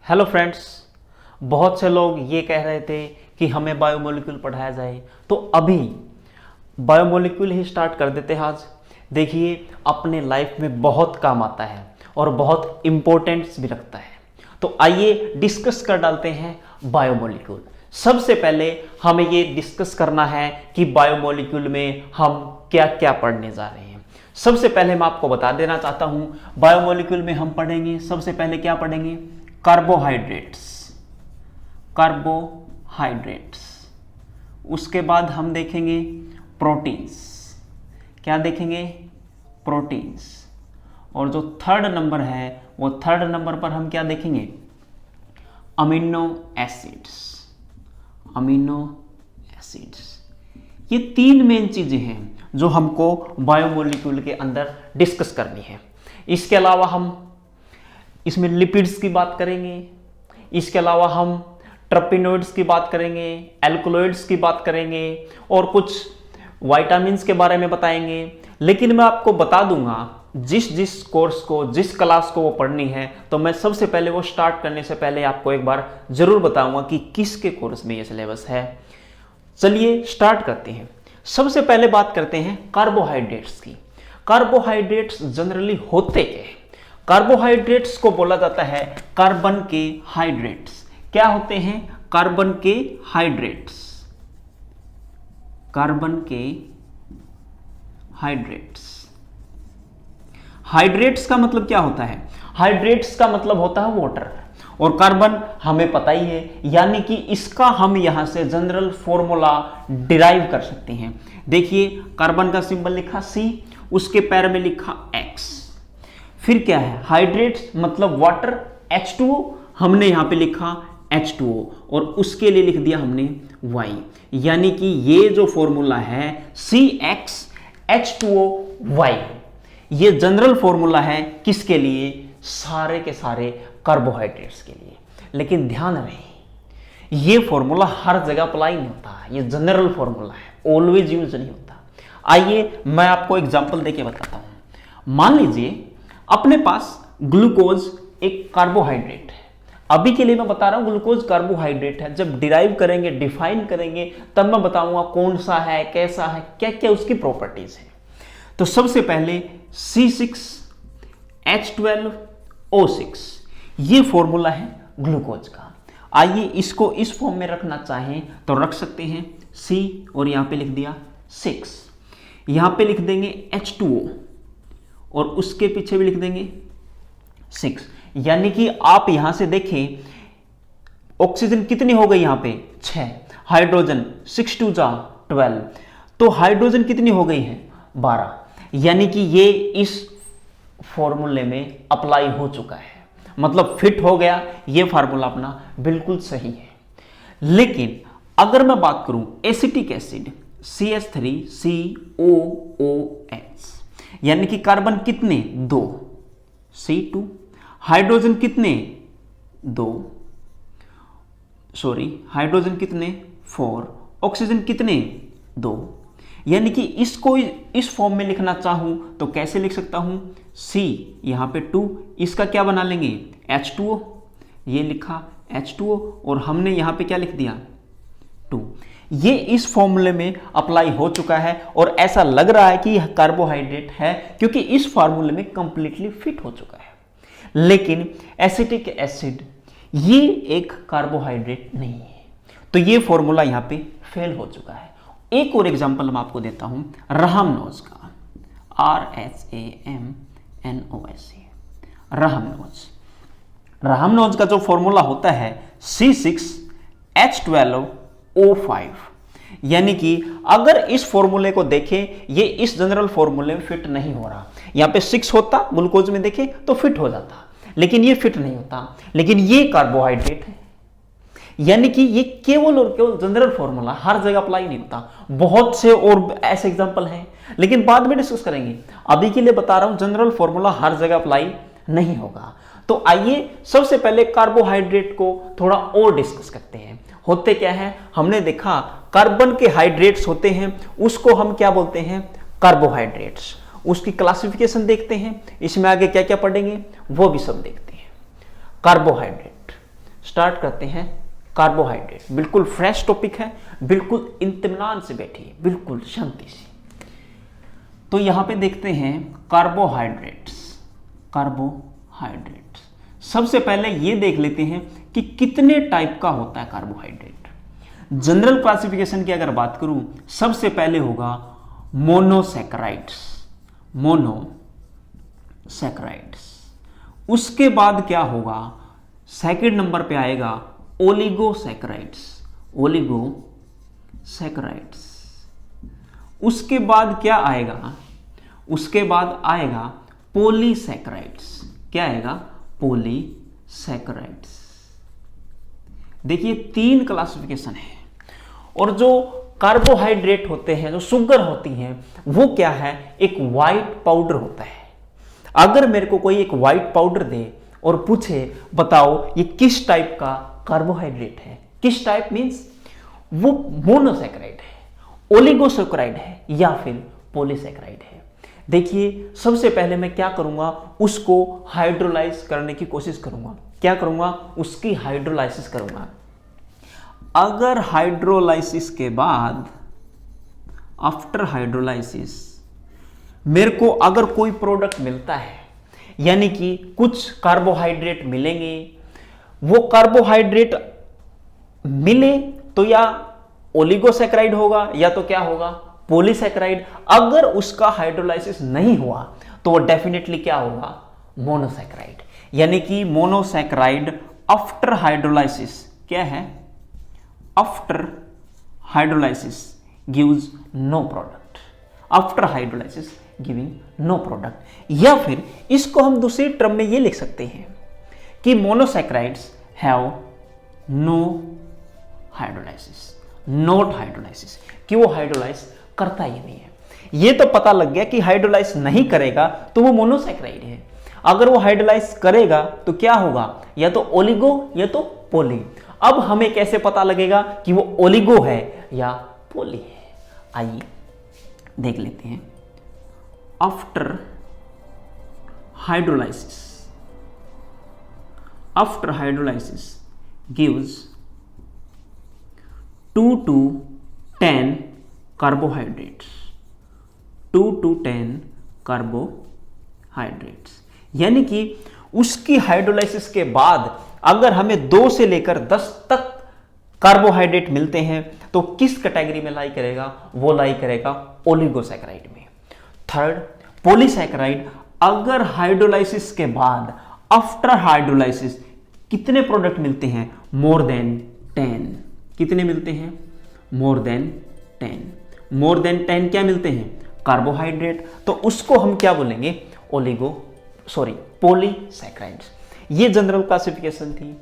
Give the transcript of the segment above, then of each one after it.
Hello friends. बहुत से लोग ये कह रहे थे कि हमें बायोमोलिक्यूल पढ़ाया जाए, तो अभी बायोमोलिक्यूल ही स्टार्ट कर देते हैं आज। देखिए, अपने लाइफ में बहुत काम आता है और बहुत इम्पोर्टेंस भी रखता है। तो आइए डिस्कस कर डालते हैं बायोमोलिक्यूल। सबसे पहले हमें ये डिस्कस करना है कि बायोमोलिक्यूल में हम क्या क्या पढ़ने जा रहे हैं। सबसे पहले मैं आपको बता देना चाहता हूं, बायोमोलिक्यूल में हम पढ़ेंगे, सबसे पहले क्या पढ़ेंगे? कार्बोहाइड्रेट्स। कार्बोहाइड्रेट्स। उसके बाद हम देखेंगे प्रोटीन्स। क्या देखेंगे? प्रोटीन्स। और जो थर्ड नंबर है, वो थर्ड नंबर पर हम क्या देखेंगे? Amino acids. Amino acids. ये तीन मेन चीजें हैं जो हमको बायोमोलिक्यूल के अंदर डिस्कस करनी है। इसके अलावा हम इसमें लिपिड्स की बात करेंगे, इसके अलावा हम ट्रपिनोइड्स की बात करेंगे, एल्कलॉइड्स की बात करेंगे और कुछ विटामिन्स के बारे में बताएंगे। लेकिन मैं आपको बता दूंगा, जिस कोर्स को, जिस क्लास को वो पढ़नी है, तो मैं सबसे पहले वो स्टार्ट करने से पहले आपको एक बार जरूर बताऊंगा कि किसके कोर्स में ये सिलेबस है। चलिए स्टार्ट करते हैं। सबसे पहले बात करते हैं कार्बोहाइड्रेट्स की। कार्बोहाइड्रेट्स जनरली होते क्या हैं? कार्बोहाइड्रेट्स को बोला जाता है कार्बन के हाइड्रेट्स। क्या होते हैं? कार्बन के हाइड्रेट्स। कार्बन के हाइड्रेट्स। हाइड्रेट्स का मतलब क्या होता है? हाइड्रेट्स का मतलब होता है वाटर, और कार्बन हमें पता ही है, यानी कि इसका हम यहां से जनरल फॉर्मूला डिराइव कर सकते हैं। देखिए, कार्बन का सिंबल लिखा C, उसके पैर में लिखा X। फिर क्या है? हाइड्रेट्स मतलब वाटर, H2O हमने यहां पे लिखा H2O, और उसके लिए लिख दिया हमने Y। यानी कि ये जो फॉर्मूला है CX H2O Y, ये जनरल फॉर्मूला है किसके लिए? सारे के सारे कार्बोहाइड्रेट्स के लिए। लेकिन ध्यान रहे, ये फॉर्मूला हर जगह अप्लाई नहीं होता, ये जनरल फॉर्मूला है, ऑलवेज यूज नहीं होता। आइए मैं आपको एग्जांपल देके बताता हूं। मान लीजिए अपने पास ग्लूकोज एक कार्बोहाइड्रेट है। अभी के लिए मैं बता रहा हूं ग्लूकोज कार्बोहाइड्रेट है। जब डिराइव करेंगे, डिफाइन करेंगे, तब मैं बताऊंगा कौन सा है, कैसा है, क्या क्या उसकी प्रॉपर्टीज है। तो सबसे पहले C6H12O6, ये फॉर्मूला है ग्लूकोज का। आइए इसको इस फॉर्म में रखना चाहें तो रख सकते हैं, C और यहां पे लिख दिया 6, यहां पे लिख देंगे H2O और उसके पीछे भी लिख देंगे 6। यानी कि आप यहां से देखें, ऑक्सीजन कितनी हो गई? यहां पे 6, हाइड्रोजन 6 2 जा 12, तो हाइड्रोजन कितनी हो गई है? 12। यानी कि ये इस फॉर्मूले में अप्लाई हो चुका है, मतलब फिट हो गया। ये फार्मूला अपना बिल्कुल सही है। लेकिन अगर मैं बात करूं एसिटिक एसिड CH3COOH, यानी कि कार्बन कितने? 2, C2, हाइड्रोजन कितने? 2, हाइड्रोजन कितने? 4, ऑक्सीजन कितने? 2। यानी कि इसको इस फॉर्म में लिखना चाहूं तो कैसे लिख सकता हूं? C यहां पे 2, इसका क्या बना लेंगे? H2O, ये लिखा H2O, और हमने यहां पे क्या लिख दिया? 2। ये इस फॉर्मूले में अप्लाई हो चुका है और ऐसा लग रहा है कि यह कार्बोहाइड्रेट है, क्योंकि इस फॉर्मूले में कंप्लीटली फिट हो चुका है। लेकिन एसिटिक एसिड ये एक कार्बोहाइड्रेट नहीं है, तो ये फॉर्मूला यहां पे फेल हो चुका है। एक और एग्जांपल मैं आपको देता हूं, रहामनोज का, RHAMNOS। रहामनोज का जो फॉर्मूला होता है C6H12O5। यानी कि अगर इस फॉर्मूले को देखें, ये इस जनरल फॉर्मूले में फिट नहीं हो रहा। यहां पे 6 होता, ग्लूकोज में देखें तो फिट हो जाता, लेकिन ये फिट नहीं होता। लेकिन ये कार्बोहाइड्रेट है, यानी कि ये केवल और केवल जनरल फॉर्मूला, हर जगह अप्लाई नहीं होता। बहुत से और ऐसे एग्जांपल हैं, लेकिन बाद में डिस्कस करेंगे। अभी के लिए बता रहा हूं, जनरल फॉर्मूला हर जगह अप्लाई नहीं होगा। तो आइए सबसे पहले कार्बोहाइड्रेट को थोड़ा और डिस्कस करते हैं। होते क्या है? हमने देखा कार्बन के हाइड्रेट्स होते हैं, उसको हम क्या बोलते हैं? कार्बोहाइड्रेट्स। उसकी क्लासिफिकेशन देखते हैं, इसमें आगे क्या क्या पढ़ेंगे वो भी सब देखते हैं। कार्बोहाइड्रेट स्टार्ट करते हैं कार्बोहाइड्रेट। बिल्कुल फ्रेश टॉपिक है, बिल्कुल इत्मीनान से बैठिए, बिल्कुल शांति से। तो यहां पे देखते हैं कार्बोहाइड्रेट्स। सबसे पहले ये देख लेते हैं कि कितने टाइप का होता है कार्बोहाइड्रेट। जनरल क्लासिफिकेशन की अगर बात करूं, सबसे पहले होगा मोनोसैकराइड्स। उसके बाद क्या होगा, सेकंड नंबर पे आएगा ओलिगोसैकराइड्स। उसके बाद क्या आएगा, उसके बाद आएगा पॉलीसैकराइड्स। क्या आएगा, पॉलीसैकराइड्स। देखिए 3 क्लासिफिकेशन है। और जो कार्बोहाइड्रेट होते हैं, जो शुगर होती हैं, वो क्या है, एक व्हाइट पाउडर होता है। अगर मेरे को कोई एक व्हाइट पाउडर दे और पूछे बताओ ये किस टाइप का कार्बोहाइड्रेट है, किस टाइप मींस वो मोनोसैकराइड है, ओलिगोसैकराइड है या फिर पॉलीसैकराइड है। देखिए सबसे पहले मैं क्या करूंगा, उसको हाइड्रोलाइज करने की कोशिश करूंगा। क्या करूंगा, उसकी हाइड्रोलाइसिस करूंगा। अगर हाइड्रोलाइसिस के बाद, आफ्टर हाइड्रोलाइसिस मेरे को अगर कोई प्रोडक्ट मिलता है, यानी कि कुछ कार्बोहाइड्रेट मिलेंगे, वो कार्बोहाइड्रेट मिले तो या ओलिगोसैकराइड होगा या तो क्या होगा, पॉलीसैकराइड। अगर उसका हाइड्रोलाइसिस नहीं हुआ तो वो डेफिनेटली क्या होगा, मोनोसैकराइड। यानी कि मोनोसैकराइड आफ्टर हाइड्रोलाइसिस क्या है, after hydrolysis gives no product. After hydrolysis giving no product. या फिर इसको हम दूसरी टर्म में ये लिख सकते हैं कि monosaccharides have no hydrolysis, not hydrolysis, कि वो हाइड्रोलाइज करता ही नहीं है। ये तो पता लग गया कि हाइड्रोलाइज नहीं करेगा तो वो मोनोसैकराइड है। अगर वो हाइड्रोलाइज करेगा तो क्या होगा, या तो ओलिगो या तो पॉली। अब हमें कैसे पता लगेगा कि वो ओलिगो है या पॉली है, आइए देख लेते हैं। After hydrolysis gives 2 to 10 carbohydrates, 2 to 10 carbohydrates. यानी कि उसकी हाइड्रोलाइसिस के बाद अगर हमें 2 से लेकर 10 तक कार्बोहाइड्रेट मिलते हैं तो किस कैटेगरी में लाई करेगा, वो लाई करेगा ओलिगोसैकराइड में। Third, polysaccharide. अगर हाइड्रोलाइसिस के बाद, आफ्टर हाइड्रोलाइसिस कितने प्रोडक्ट मिलते हैं, मोर देन 10। कितने मिलते हैं, मोर देन 10 क्या मिलते हैं, कार्बोहाइड्रेट। तो उसको हम क्या बोलेंगे, पॉलीसैकराइड्स। ये जनरल क्लासिफिकेशन थी।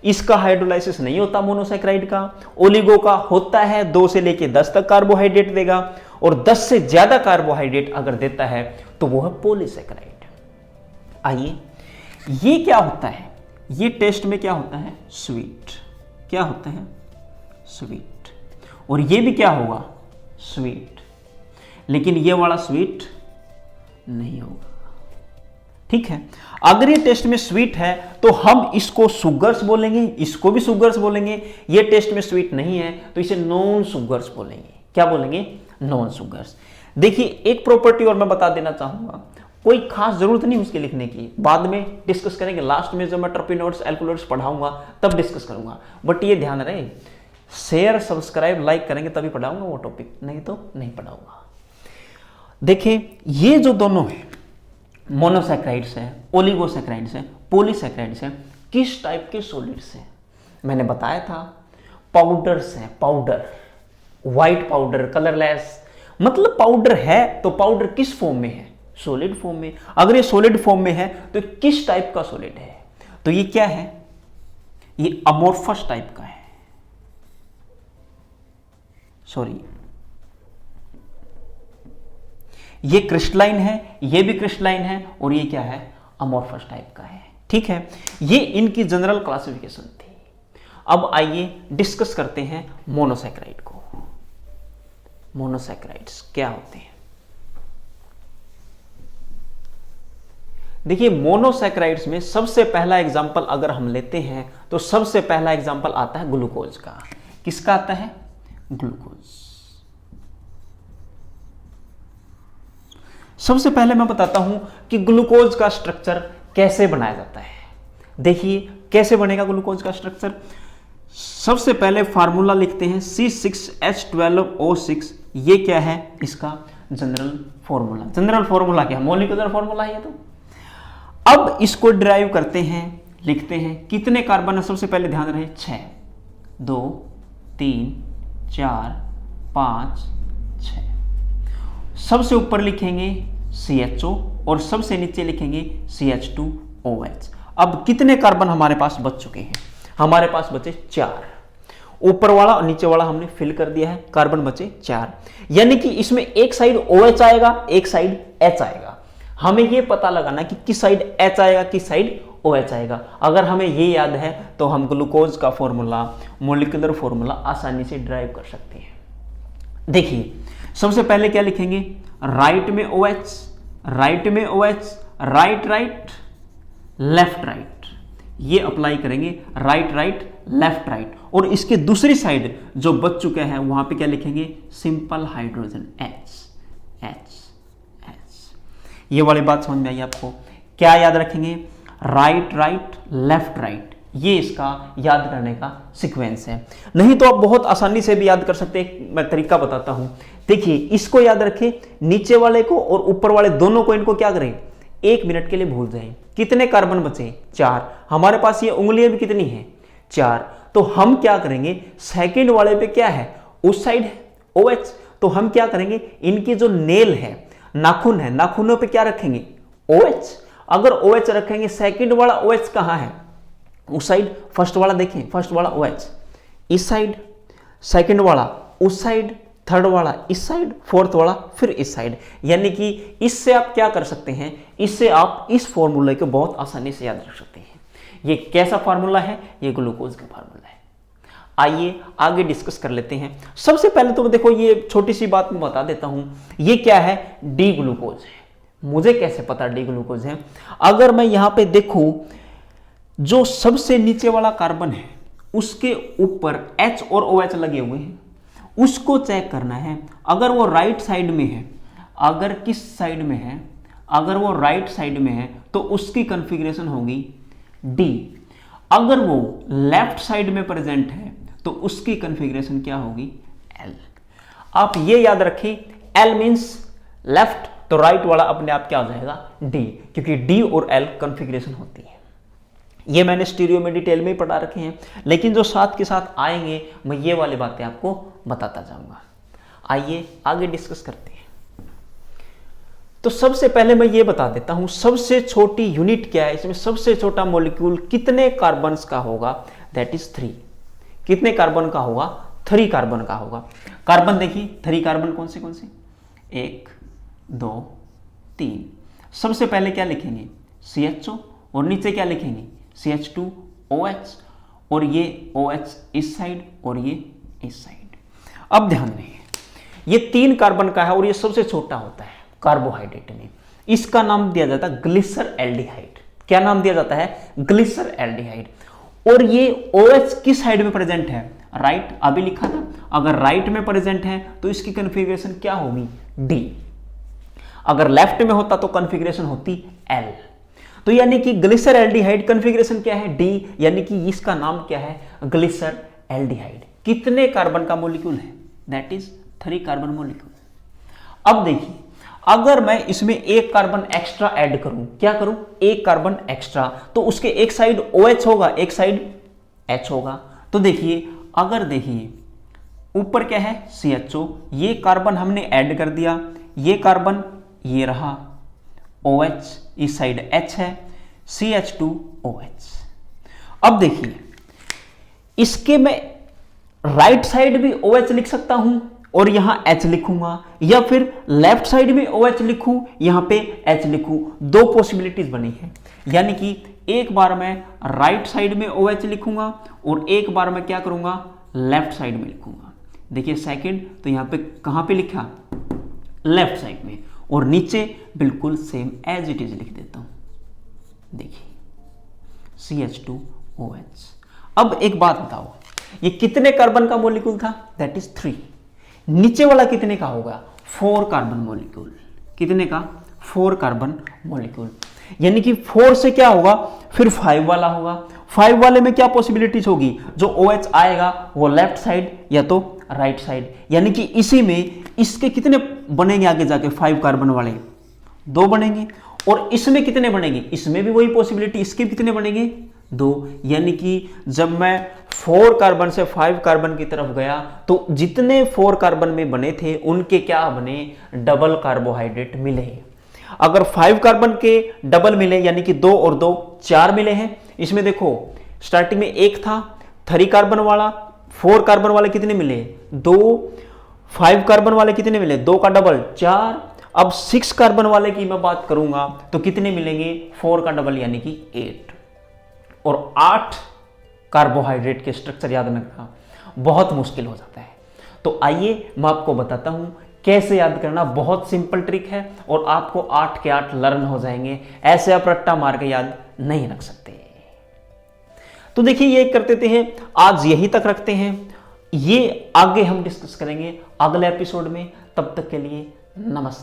इसका हाइड्रोलाइसिस नहीं होता मोनोसैकराइड का, ओलिगो का होता है। 2 से लेके 10 तक कार्बोहाइड्रेट देगा, और 10 से ज्यादा कार्बोहाइड्रेट अगर देता है तो वो है पॉलीसैकराइड। आइए, ये क्या होता है, ये टेस्ट में क्या होता है, स्वीट। क्या होता है, स्वीट। और ये भी क्या होगा, स्वीट। लेकिन ये वाला स्वीट नहीं होगा, ठीक है। अगर ये टेस्ट में स्वीट है तो हम इसको सुगर्स बोलेंगे, इसको भी सुगर्स बोलेंगे। ये टेस्ट में स्वीट नहीं है तो इसे नॉन सुगर्स बोलेंगे। क्या बोलेंगे, नॉन सुगर्स। देखिए एक प्रॉपर्टी और मैं बता देना चाहूंगा, कोई खास जरूरत नहीं उसके लिखने की, बाद में डिस्कस करेंगे। लास्ट में जब मैं टर्पिनोइड्स, एल्कोनोइड्स पढ़ाऊंगा तब डिस्कस करूंगा। बट ये ध्यान रहे, शेयर, सब्सक्राइब, लाइक करेंगे तभी पढ़ाऊंगा वो टॉपिक, नहीं तो नहीं पढ़ाऊंगा। देखिए ये जो दोनों है, मोनोसैकराइड्स है, ओलिगोसैकराइड्स है, पॉलीसैकराइड्स है, किस टाइप के सॉलिड्स हैं, मैंने बताया था पाउडर्स हैं। पाउडर, व्हाइट पाउडर, कलरलेस, मतलब पाउडर है तो पाउडर किस फॉर्म में है, सॉलिड फॉर्म में। अगर ये सॉलिड फॉर्म में है तो किस टाइप का सॉलिड है, तो ये क्या है, ये अमोर्फस टाइप का है। सॉरी, ये क्रिस्टलाइन है, ये भी क्रिस्टलाइन है, और ये क्या है, अमोर्फस टाइप का है, ठीक है। ये इनकी जनरल क्लासिफिकेशन थी। अब आइए डिस्कस करते हैं मोनोसैकराइड को। मोनोसैकराइड्स क्या होते हैं, देखिए मोनोसैकेराइड्स में सबसे पहला एग्जाम्पल अगर हम लेते हैं तो सबसे पहला एग्जाम्पल आता है ग्लूकोज का। किसका आता है? ग्लूकोज। सबसे पहले मैं बताता हूं कि ग्लूकोज का स्ट्रक्चर कैसे बनाया जाता है। देखिए कैसे बनेगा ग्लूकोज का स्ट्रक्चर। सबसे पहले फार्मूला लिखते हैं C6H12O6। ये क्या है? इसका जनरल फॉर्मूला। जनरल फॉर्मूला क्या है? मॉलिक्यूलर फॉर्मूला है ये तो। अब इसको डिराइव करते हैं, लिखते हैं। कितने कार्बन है? सबसे पहले ध्यान रहे 6, 2, 3, 4, 5, 6। सबसे ऊपर लिखेंगे CHO और सबसे नीचे लिखेंगे CH2OH। अब कितने कार्बन हमारे पास बच चुके हैं? हमारे पास बचे 4। ऊपर वाला और नीचे वाला हमने फिल कर दिया है, कार्बन बचे 4। यानी कि इसमें एक साइड OH आएगा, एक साइड H आएगा। हमें यह पता लगाना कि किस साइड H आएगा, किस साइड OH आएगा। अगर हमें ये याद है तो हम ग्लूकोज का फॉर्मूला, मॉलिक्यूलर फॉर्मूला आसानी से ड्राइव कर सकते हैं। देखिए सबसे पहले क्या लिखेंगे? राइट में OH, राइट में OH, right right, left right. ये अप्लाई करेंगे, राइट राइट, लेफ्ट राइट। और इसके दूसरी साइड जो बच चुका है वहां पे क्या लिखेंगे? Simple hydrogen H, H, H। ये वाली बात समझ में आई आपको? क्या याद रखेंगे? Right right, left right. ये इसका याद करने का सीक्वेंस है। नहीं तो आप बहुत आसानी से भी याद कर सकते हैं। मैं तरीका बताता हूं। देखिए इसको याद रखें, नीचे वाले को और ऊपर वाले दोनों को, इनको क्या करें? 1 मिनट के लिए भूल जाएं। कितने कार्बन बचे? 4। हमारे पास ये उंगलियां भी कितनी है? 4। तो हम क्या करेंगे? सेकंड वाले पे क्या है? उस साइड है OH। तो हम क्या करेंगे? इनकी जो नेल है, नाखून है, नाखूनों पे क्या रखेंगे? OH। अगर OH रखेंगे, सेकंड वाला OH कहां है? उस साइड। फर्स्ट वाला देखें, फर्स्ट वाला OH इस साइड, सेकंड वाला उस साइड, थर्ड वाला इस साइड, फोर्थ वाला फिर इस साइड। यानी कि इससे आप क्या कर सकते हैं? इससे आप इस फॉर्मूले को बहुत आसानी से याद रख सकते हैं। ये कैसा फार्मूला है? ये ग्लूकोज का फार्मूला है। आइए आगे डिस्कस कर लेते हैं। सबसे पहले तो देखो, ये छोटी सी बात मैं बता देता हूं। ये क्या है? डी ग्लूकोज है। मुझे कैसे पता डी ग्लूकोज है? अगर मैं यहां पे देखूं, जो सबसे नीचे वाला कार्बन है उसके ऊपर H और OH लगे हुए हैं, उसको चेक करना है। अगर वो राइट साइड में है, अगर किस साइड में है? अगर वो राइट साइड में है तो उसकी कॉन्फ़िगरेशन होगी D। अगर वो लेफ्ट साइड में प्रेजेंट है तो उसकी कॉन्फ़िगरेशन क्या होगी? L। आप ये याद रखें, L मींस लेफ्ट, तो राइट वाला अपने आप क्या हो जाएगा? D, क्योंकि D और L कॉन्फ़िगरेशन होती है। ये मैंने स्टीरियो में डिटेल में ही पढ़ा रखे हैं, लेकिन जो साथ के साथ आएंगे मैं ये वाली बातें आपको बताता जाऊंगा। आइए आगे डिस्कस करते हैं। तो सबसे पहले मैं ये बता देता हूं, सबसे छोटी यूनिट क्या है? इसमें सबसे छोटा मॉलिक्यूल कितने कार्बन का होगा? That is 3। कितने कार्बन का होगा? 3 कार्बन का होगा। कार्बन देखिए, 3 कार्बन कौन से? 1, 2, 3। सबसे पहले क्या लिखेंगे? CHO और नीचे क्या लिखेंगे? CH2OH। और ये OH इस साइड और ये इस साइड। अब ध्यान दें, ये 3 कार्बन का है और ये सबसे छोटा होता है कार्बोहाइड्रेट में। इसका नाम दिया जाता है ग्लिसर एल्डिहाइड। क्या नाम दिया जाता है? ग्लिसर एल्डिहाइड। और ये OH किस साइड में प्रेजेंट है? राइट। अभी लिखा था, अगर राइट में प्रेजेंट है तो इसकी कॉन्फ़िगरेशन क्या होगी? D। अगर लेफ्ट में होता तो कॉन्फ़िगरेशन होती L। तो यानी कि ग्लिसर एल्डिहाइड कॉन्फ़िगरेशन क्या है? D। यानी कि इसका नाम क्या है? ग्लिसर एल्डिहाइड। कितने कार्बन का मॉलिक्यूल है? That is 3 carbon molecule. अब देखिए, अगर मैं इसमें 1 कार्बन एक्स्ट्रा ऐड करूं, क्या करूं? 1 कार्बन एक्स्ट्रा, तो उसके एक साइड OH होगा, एक साइड H होगा। तो देखिए, अगर देखिए ऊपर क्या है? CHO। ये कार्बन हमने ऐड कर दिया, ये कार्बन ये रहा OH, इस साइड H है, CH2OH। अब देखिए, इसके मैं राइट साइड भी OH लिख सकता हूं और यहां H लिखूंगा, या फिर लेफ्ट साइड में OH लिखूं, यहां पे H लिखूं। 2 पॉसिबिलिटीज बनी है। यानी कि एक बार मैं राइट साइड में OH लिखूंगा और एक बार मैं क्या करूंगा? लेफ्ट साइड में लिखूंगा। देखिए सेकंड, तो यहां पे कहां पे लिखा? लेफ्ट साइड में। और नीचे बिल्कुल सेम एज इट इज लिख देता हूं। देखिए CH2OH। अब एक बात बताओ, ये कितने कार्बन का मॉलिक्यूल था? That is 3। नीचे वाला कितने का होगा? 4 कार्बन मॉलिक्यूल। कितने का? 4 कार्बन मॉलिक्यूल। यानी कि 4 से क्या होगा, फिर 5 वाला होगा। 5 वाले में क्या पॉसिबिलिटीज होगी? जो OH आएगा वो लेफ्ट साइड या तो राइट साइड। यानी कि इसी में इसके कितने बनेंगे आगे जाके? 5 कार्बन वाले 2 बनेंगे। और इसमें कितने बनेंगे? इसमें भी वही पॉसिबिलिटी, इसके कितने बनेंगे? 2। यानी कि जब मैं 4 कार्बन से 5 कार्बन की तरफ गया तो जितने 4 कार्बन में बने थे उनके क्या बने? डबल कार्बोहाइड्रेट मिले। अगर 5 कार्बन के डबल मिले यानी कि 2 और 2 4 मिले हैं। इसमें देखो स्टार्टिंग में 1 था, 3 कार्बन वाला, 4 कार्बन वाले कितने मिले? 2। 5 कार्बन वाले कितने मिले? 2 का डबल 4। अब 6 कार्बन वाले की मैं बात करूंगा तो कितने मिलेंगे? 4 का डबल यानी कि 8। और 8 कार्बोहाइड्रेट के स्ट्रक्चर याद रखना बहुत मुश्किल हो जाता है। तो आइए मैं आपको बताता हूं कैसे याद करना। बहुत सिंपल ट्रिक है और आपको 8 के 8 लर्न हो जाएंगे। ऐसे आप रट्टा मार के याद नहीं रख सकते। तो देखिए ये करते हैं, आज यहीं तक रखते हैं। ये आगे हम डिस्कस करेंगे अगले एपिसोड में। तब तक के लिए नमस्ते।